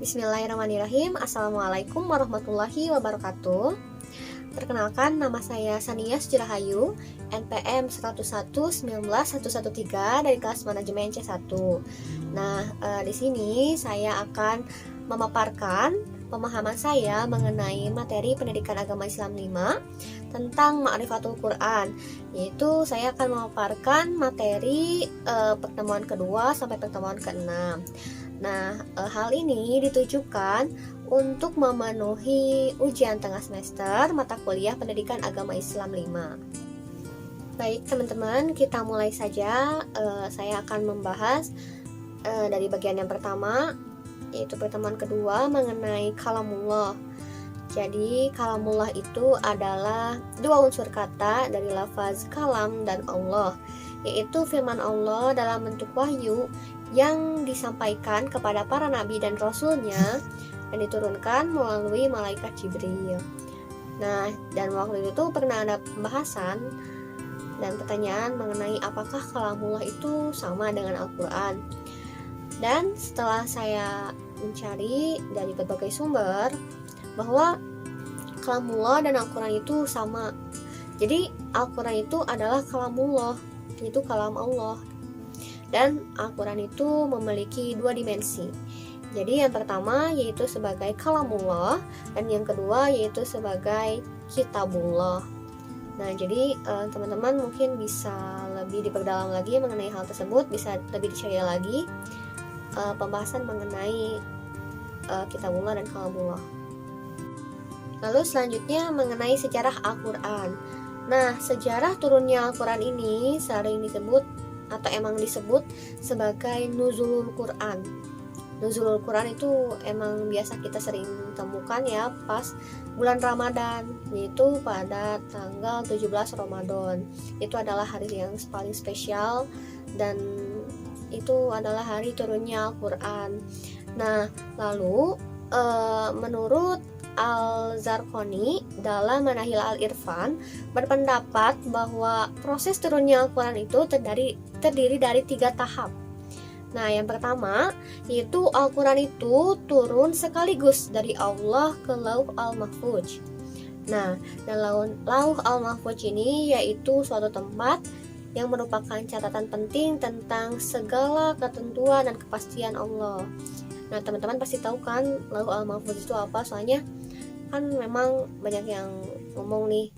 Bismillahirrahmanirrahim. Assalamualaikum warahmatullahi wabarakatuh. Perkenalkan, nama saya Sanias Jirahayu, NPM 101-19-113 dari kelas manajemen C1. Nah, di sini saya akan memaparkan pemahaman saya mengenai materi pendidikan agama Islam 5 tentang Ma'rifatul Quran, yaitu saya akan memaparkan materi pertemuan kedua sampai pertemuan ke-6. Nah, hal ini ditujukan untuk memenuhi ujian tengah semester mata kuliah pendidikan agama Islam 5. Baik teman-teman, kita mulai saja. Saya akan membahas dari bagian yang pertama, yaitu pertemuan kedua mengenai kalamullah. Jadi kalamullah itu adalah dua unsur kata dari lafaz kalam dan Allah, yaitu firman Allah dalam bentuk wahyu yang disampaikan kepada para nabi dan rasulnya dan diturunkan melalui malaikat Jibril. Nah, dan waktu itu pernah ada pembahasan dan pertanyaan mengenai apakah kalamullah itu sama dengan Al-Quran. Dan setelah saya mencari dari berbagai sumber bahwa kalamullah dan Al-Quran itu sama. Jadi Al-Quran itu adalah kalamullah, itu kalam Allah. Dan Al-Quran itu memiliki dua dimensi. Jadi yang pertama yaitu sebagai kalamullah, dan yang kedua yaitu sebagai kitabullah. Nah, jadi teman-teman mungkin bisa lebih diperdalam lagi mengenai hal tersebut, bisa lebih dicari lagi pembahasan mengenai kitabullah dan kalamullah. Lalu selanjutnya mengenai sejarah Al-Quran. Nah, sejarah turunnya Al-Quran ini sering disebut atau emang disebut sebagai Nuzulul Quran. Nuzulul Quran itu emang biasa kita sering temukan ya pas bulan Ramadan, yaitu pada tanggal 17 Ramadan. Itu adalah hari yang paling spesial dan itu adalah hari turunnya Al-Quran. Nah, lalu menurut Al-Zarqani dalam Manahil Al-Irfan berpendapat bahwa proses turunnya Al-Quran itu terdiri dari 3 tahap. Nah, yang pertama yaitu Al-Quran itu turun sekaligus dari Allah ke Lauh Al-Mahfuz. Nah, dan Lauh Al-Mahfuz ini yaitu suatu tempat yang merupakan catatan penting tentang segala ketentuan dan kepastian Allah. Nah, teman-teman pasti tahu kan Lauh Al-Mahfuz itu apa, soalnya kan memang banyak yang ngomong nih,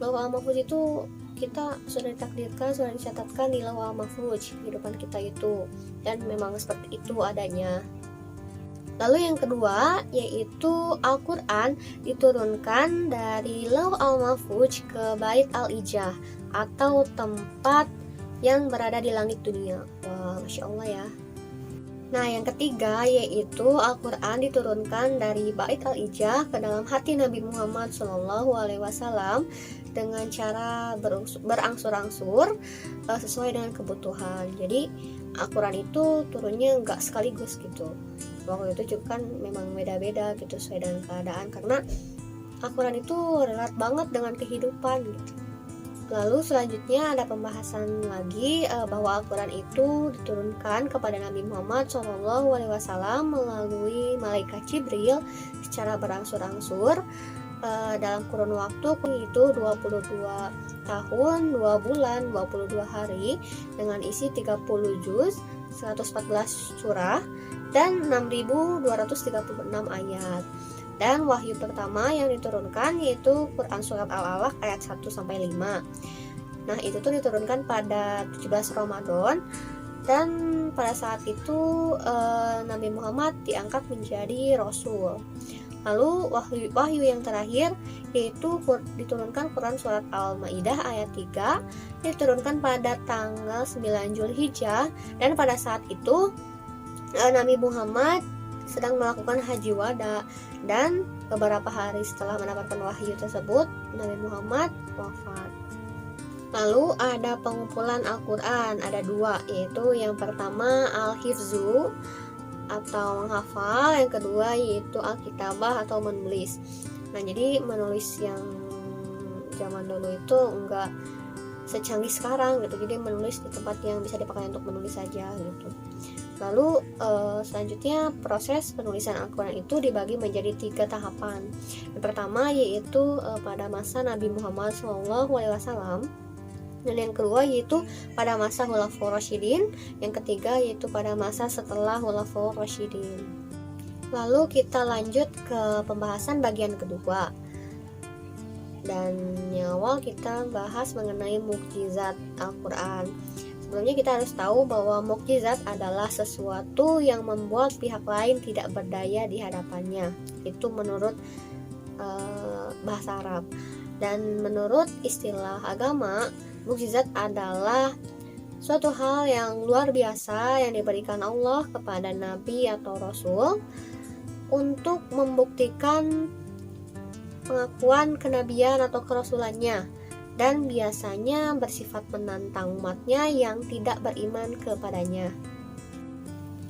Lauh Al-Mahfuz itu kita sudah ditakdirkan, sudah dicatatkan di Lauh Al-Mahfuz kehidupan kita itu, dan memang seperti itu adanya. Lalu yang kedua yaitu Al-Quran diturunkan dari Lauh Al-Mahfuz ke Bait Al-Ijah atau tempat yang berada di langit dunia. Wah, Masya Allah ya. Nah, yang ketiga yaitu Al-Quran diturunkan dari Bait Al-Ijah ke dalam hati Nabi Muhammad SAW dengan cara berangsur-angsur sesuai dengan kebutuhan. Jadi Al-Quran itu turunnya nggak sekaligus gitu. Waktu itu juga kan memang beda-beda gitu sesuai dengan keadaan, karena Al-Quran itu relate banget dengan kehidupan gitu. Lalu selanjutnya ada pembahasan lagi bahwa Al-Quran itu diturunkan kepada Nabi Muhammad SAW melalui malaikat Jibril secara berangsur-angsur dalam kurun waktu itu 22 tahun, 2 bulan, 22 hari dengan isi 30 juz, 114 surah dan 6.236 ayat. Dan wahyu pertama yang diturunkan yaitu Quran Surat Al-Alaq ayat 1-5. Nah, itu tuh diturunkan pada 17 Ramadan, dan pada saat itu Nabi Muhammad diangkat menjadi Rasul. Lalu wahyu yang terakhir yaitu diturunkan Quran Surat Al-Ma'idah ayat 3, diturunkan pada tanggal 9 Zulhijjah, dan pada saat itu Nabi Muhammad sedang melakukan haji wada, dan beberapa hari setelah mendapatkan wahyu tersebut Nabi Muhammad wafat. Lalu ada pengumpulan Al-Quran, ada 2, yaitu yang pertama Al-Hifzu atau menghafal, yang kedua yaitu Al-Kitabah atau menulis. Nah, jadi menulis yang zaman dulu itu enggak secanggih sekarang gitu, jadi menulis di tempat yang bisa dipakai untuk menulis saja gitu. Lalu selanjutnya proses penulisan Al-Quran itu dibagi menjadi 3 tahapan. Yang pertama yaitu pada masa Nabi Muhammad SAW, dan yang kedua yaitu pada masa Khulafaur Rasyidin, yang ketiga yaitu pada masa setelah Khulafaur Rasyidin. Lalu kita lanjut ke pembahasan bagian kedua. Dan yang awal kita bahas mengenai mukjizat Al-Quran. Sebelumnya kita harus tahu bahwa mukjizat adalah sesuatu yang membuat pihak lain tidak berdaya di hadapannya. Itu menurut bahasa Arab. Dan menurut istilah agama, mukjizat adalah suatu hal yang luar biasa yang diberikan Allah kepada nabi atau rasul untuk membuktikan pengakuan kenabian atau kerasulannya, dan biasanya bersifat menantang umatnya yang tidak beriman kepadanya.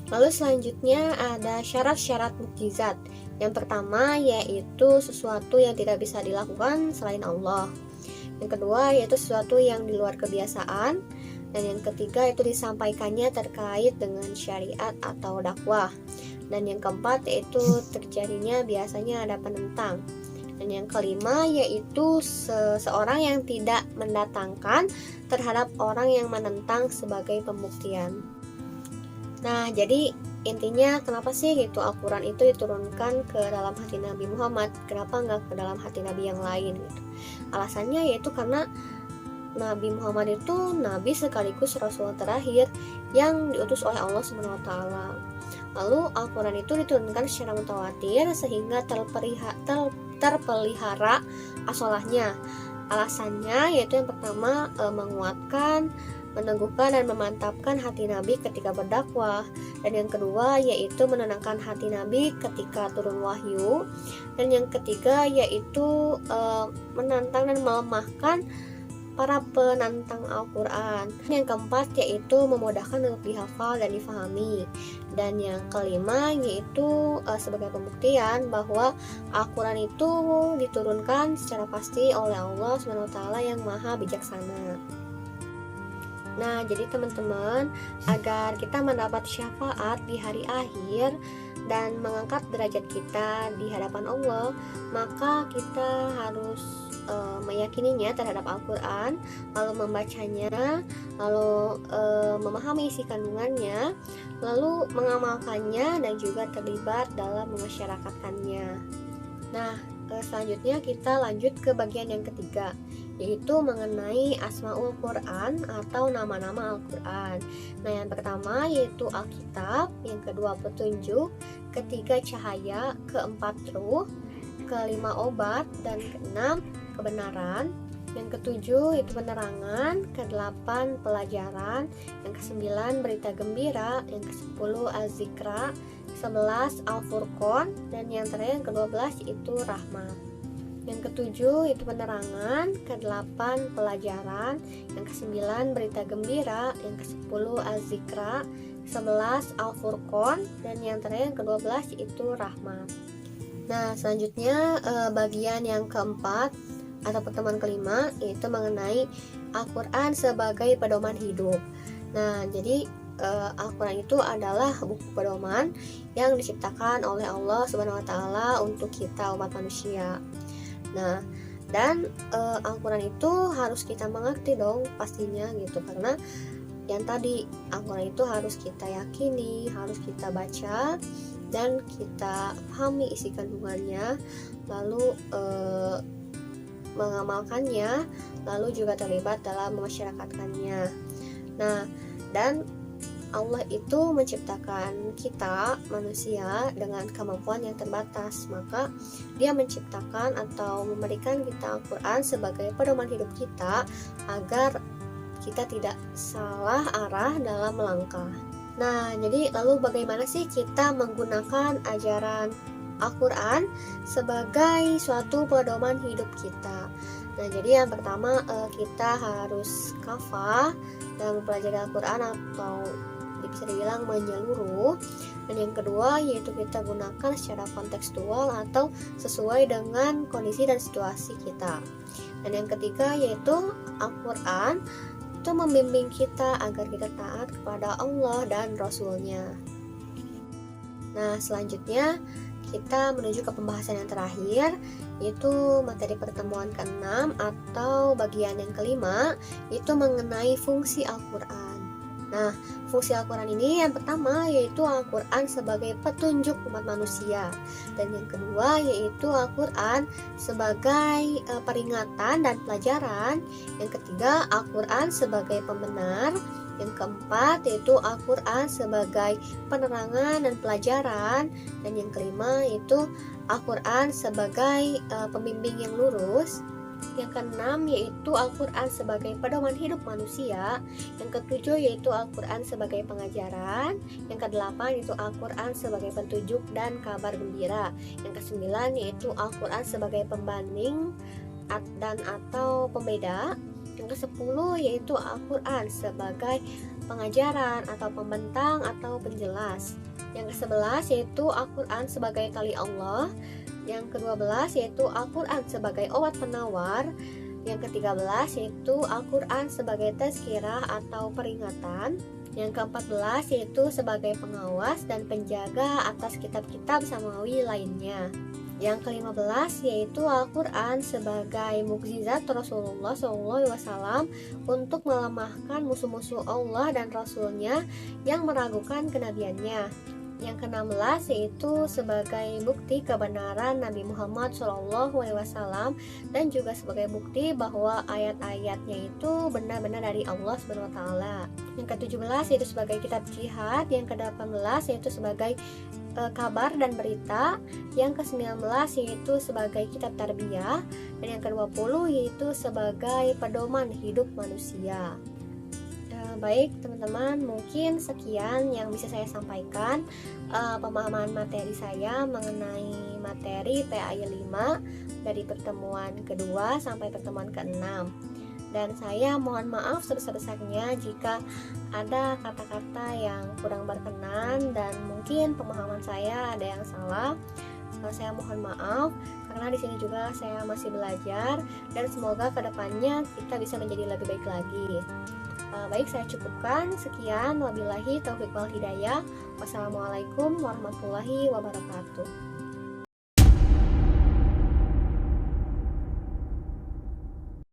Lalu selanjutnya ada syarat-syarat mukjizat. Yang pertama yaitu sesuatu yang tidak bisa dilakukan selain Allah. Yang kedua yaitu sesuatu yang di luar kebiasaan. Dan yang ketiga itu disampaikannya terkait dengan syariat atau dakwah. Dan yang keempat yaitu terjadinya biasanya ada penentang. Dan yang kelima yaitu seseorang yang tidak mendatangkan terhadap orang yang menentang sebagai pembuktian. Nah, jadi intinya kenapa sih gitu Al-Quran itu diturunkan ke dalam hati Nabi Muhammad, kenapa nggak ke dalam hati Nabi yang lain gitu. Alasannya yaitu karena Nabi Muhammad itu Nabi sekaligus Rasul terakhir yang diutus oleh Allah SWT. Lalu Al-Quran itu diturunkan secara mutawatir sehingga terpelihara asolahnya. Alasannya yaitu yang pertama menguatkan, meneguhkan dan memantapkan hati Nabi ketika berdakwah. Dan yang kedua yaitu menenangkan hati Nabi ketika turun wahyu. Dan yang ketiga yaitu menantang dan melemahkan para penantang Al-Quran. Yang keempat yaitu memudahkan untuk dihafal dan difahami. Dan yang kelima yaitu sebagai pembuktian bahwa Al-Quran itu diturunkan secara pasti oleh Allah SWT yang maha bijaksana. Nah, jadi teman-teman, agar kita mendapat syafaat di hari akhir dan mengangkat derajat kita di hadapan Allah, maka kita harus meyakininya terhadap Al-Quran, lalu membacanya, lalu memahami isi kandungannya, lalu mengamalkannya dan juga terlibat dalam memasyarakatkannya. Nah, selanjutnya kita lanjut ke bagian yang ketiga, yaitu mengenai Asmaul Quran atau nama-nama Al-Quran. Nah, yang pertama yaitu Alkitab, yang kedua petunjuk, ketiga cahaya, keempat ruh, kelima obat, dan keenam kebenaran. Yang ketujuh itu penerangan, kedelapan pelajaran, yang kesembilan berita gembira, yang kesepuluh Az-Zikra, 11 Al-Furqan, dan yang terakhir yang ke-12 itu rahmat. Yang ketujuh itu penerangan, kedelapan pelajaran, yang kesembilan berita gembira, yang ke-10 Az-Zikra, 11 Al-Furqan, dan yang terakhir yang ke-12 itu rahmat. Nah, selanjutnya bagian yang keempat atau pertemuan kelima yaitu mengenai Al-Quran sebagai pedoman hidup. Nah, jadi Al-Quran itu adalah buku pedoman yang diciptakan oleh Allah SWT untuk kita umat manusia. Nah, dan Al-Quran itu harus kita mengerti dong pastinya gitu, karena yang tadi Al-Quran itu harus kita yakini, harus kita baca dan kita pahami isi kandungannya, lalu mengamalkannya, lalu juga terlibat dalam memasyarakatkannya. Nah, dan Allah itu menciptakan kita manusia dengan kemampuan yang terbatas, maka Dia menciptakan atau memberikan kita Al-Quran sebagai pedoman hidup kita agar kita tidak salah arah dalam melangkah. Nah, jadi lalu bagaimana sih kita menggunakan ajaran Al-Quran sebagai suatu pedoman hidup kita? Nah, jadi yang pertama kita harus kafah dalam mempelajari Al-Quran atau bisa dibilang menyeluruh. Dan yang kedua yaitu kita gunakan secara kontekstual atau sesuai dengan kondisi dan situasi kita. Dan yang ketiga yaitu Al-Quran itu membimbing kita agar kita taat kepada Allah dan Rasul-Nya. Nah, selanjutnya kita menuju ke pembahasan yang terakhir, yaitu materi pertemuan ke-6 atau bagian yang kelima, yaitu mengenai fungsi Al-Quran. Nah, fungsi Al-Quran ini yang pertama yaitu Al-Quran sebagai petunjuk umat manusia, dan yang kedua yaitu Al-Quran sebagai peringatan dan pelajaran, yang ketiga Al-Quran sebagai pembenar, yang keempat yaitu Al-Quran sebagai penerangan dan pelajaran, dan yang kelima yaitu Al-Quran sebagai pembimbing yang lurus. Yang keenam yaitu Al-Quran sebagai pedoman hidup manusia. Yang ketujuh yaitu Al-Quran sebagai pengajaran. Yang kedelapan yaitu Al-Quran sebagai petunjuk dan kabar gembira. Yang kesembilan yaitu Al-Quran sebagai pembanding dan atau pembeda. Yang kesepuluh yaitu Al-Quran sebagai pengajaran atau pembentang atau penjelas. Yang kesebelas yaitu Al-Quran sebagai tali Allah. Yang ke-12 yaitu Al-Quran sebagai obat penawar. Yang ke-13 yaitu Al-Quran sebagai tazkirah atau peringatan. Yang ke-14 yaitu sebagai pengawas dan penjaga atas kitab-kitab samawi lainnya. Yang ke-15 yaitu Al-Quran sebagai mukjizat Rasulullah SAW untuk melemahkan musuh-musuh Allah dan Rasul-Nya yang meragukan kenabiannya. Yang ke-16 yaitu sebagai bukti kebenaran Nabi Muhammad SAW dan juga sebagai bukti bahwa ayat-ayatnya itu benar-benar dari Allah SWT. Yang ke-17 yaitu sebagai kitab jihad. Yang ke-18 yaitu sebagai kabar dan berita. Yang ke-19 yaitu sebagai kitab tarbiyah, dan yang ke-20 yaitu sebagai pedoman hidup manusia. Baik teman-teman, mungkin sekian yang bisa saya sampaikan pemahaman materi saya mengenai materi PAI 5 dari pertemuan kedua sampai pertemuan ke-6. Dan saya mohon maaf sebesar-besarnya jika ada kata-kata yang kurang berkenan dan mungkin pemahaman saya ada yang salah. Saya mohon maaf karena di sini juga saya masih belajar, dan semoga kedepannya kita bisa menjadi lebih baik lagi. Baik, saya cukupkan. Sekian, wabillahi taufiq wal hidayah. Wassalamualaikum warahmatullahi wabarakatuh.